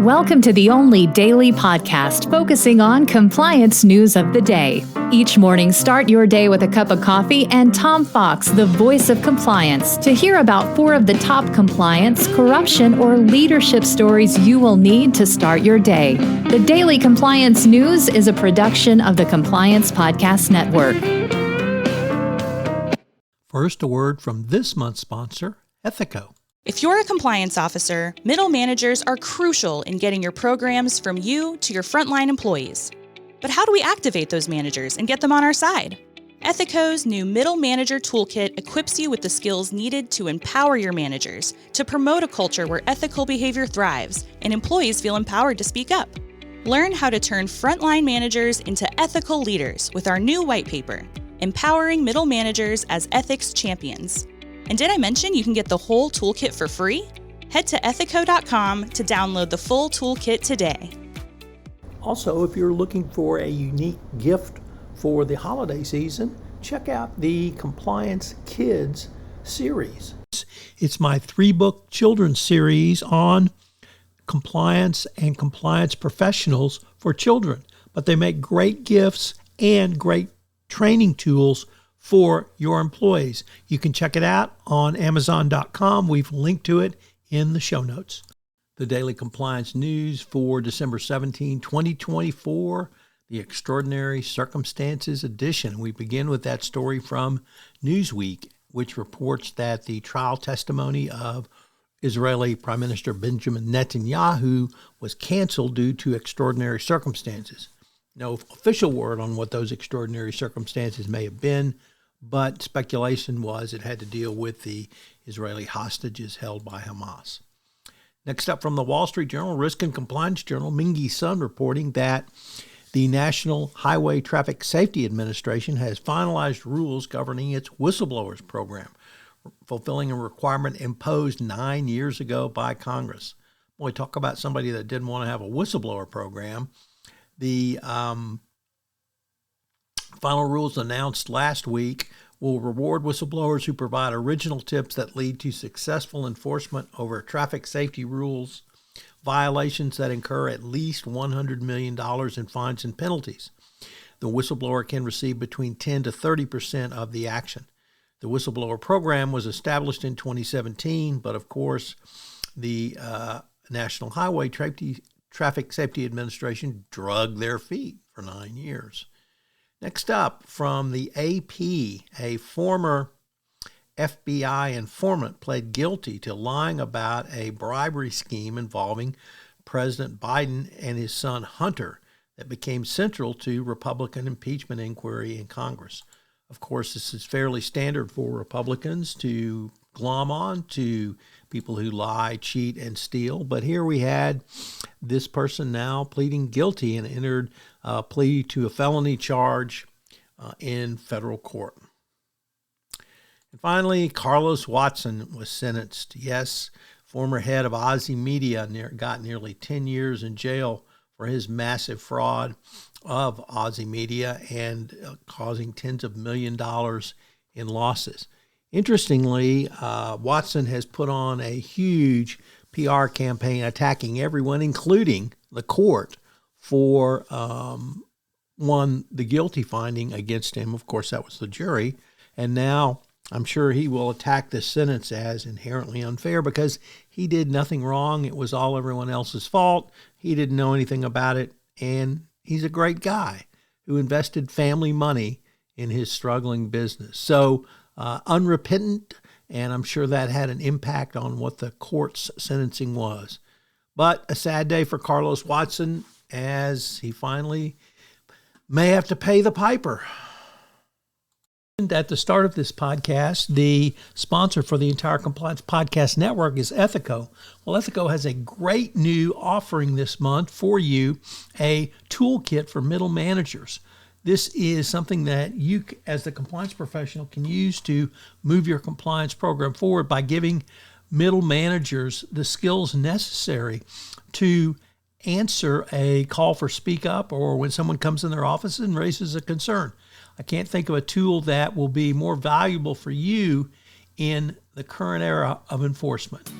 Welcome to the only daily podcast focusing on compliance news of the day. Each morning, start your day with a cup of coffee and Tom Fox, the voice of compliance, to hear about 4 of the top compliance, corruption, or leadership stories you will need to start your day. The Daily Compliance News is a production of the Compliance Podcast Network. First, a word from this month's sponsor, Ethico. If you're a compliance officer, middle managers are crucial in getting your programs from you to your frontline employees. But how do we activate those managers and get them on our side? Ethico's new Middle Manager Toolkit equips you with the skills needed to empower your managers, to promote a culture where ethical behavior thrives and employees feel empowered to speak up. Learn how to turn frontline managers into ethical leaders with our new white paper, Empowering Middle Managers as Ethics Champions. And did I mention you can get the whole toolkit for free? Head to ethico.com to download the full toolkit today. Also, if you're looking for a unique gift for the holiday season, check out the Compliance Kids series. It's my 3-book children's series on compliance and compliance professionals for children. But they make great gifts and great training tools for your employees. You can check it out on Amazon.com. We've linked to it in the show notes. The Daily Compliance News for December 17, 2024, the Extraordinary Circumstances edition. We begin with that story from Newsweek, which reports that the trial testimony of Israeli Prime Minister Benjamin Netanyahu was canceled due to extraordinary circumstances. No official word on what those extraordinary circumstances may have been, but speculation was it had to deal with the Israeli hostages held by Hamas. Next up from the Wall Street Journal, Risk and Compliance Journal, Mingi Sun reporting that the National Highway Traffic Safety Administration has finalized rules governing its whistleblowers program, fulfilling a requirement imposed 9 years ago by Congress. Boy, talk about somebody that didn't want to have a whistleblower program. The final rules announced last week will reward whistleblowers who provide original tips that lead to successful enforcement over traffic safety rules, violations that incur at least $100 million in fines and penalties. The whistleblower can receive between 10 to 30% of the action. The whistleblower program was established in 2017, but of course, the National Highway Traffic Safety Administration dragged their feet for 9 years. Next up, from the AP, a former FBI informant pled guilty to lying about a bribery scheme involving President Biden and his son Hunter that became central to Republican impeachment inquiry in Congress. Of course, this is fairly standard for Republicans to glom on to people who lie, cheat, and steal. But here we had this person now pleading guilty and entered a plea to a felony charge in federal court. And finally, Carlos Watson was sentenced. Yes, former head of Aussie Media got nearly 10 years in jail for his massive fraud of Aussie Media and causing tens of millions of dollars in losses. Interestingly, Watson has put on a huge PR campaign attacking everyone, including the court, for the guilty finding against him. Of course, that was the jury. And now I'm sure he will attack this sentence as inherently unfair because he did nothing wrong. It was all everyone else's fault. He didn't know anything about it. And he's a great guy who invested family money in his struggling business. So unrepentant, and I'm sure that had an impact on what the court's sentencing was. But a sad day for Carlos Watson as he finally may have to pay the piper. At the start of this podcast, the sponsor for the entire Compliance Podcast Network is Ethico. Well, Ethico has a great new offering this month for you, a toolkit for middle managers. This is something that you, as the compliance professional, can use to move your compliance program forward by giving middle managers the skills necessary to answer a call for speak up or when someone comes in their office and raises a concern. I can't think of a tool that will be more valuable for you in the current era of enforcement.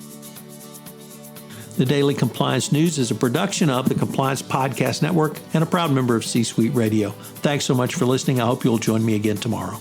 The Daily Compliance News is a production of the Compliance Podcast Network and a proud member of C-Suite Radio. Thanks so much for listening. I hope you'll join me again tomorrow.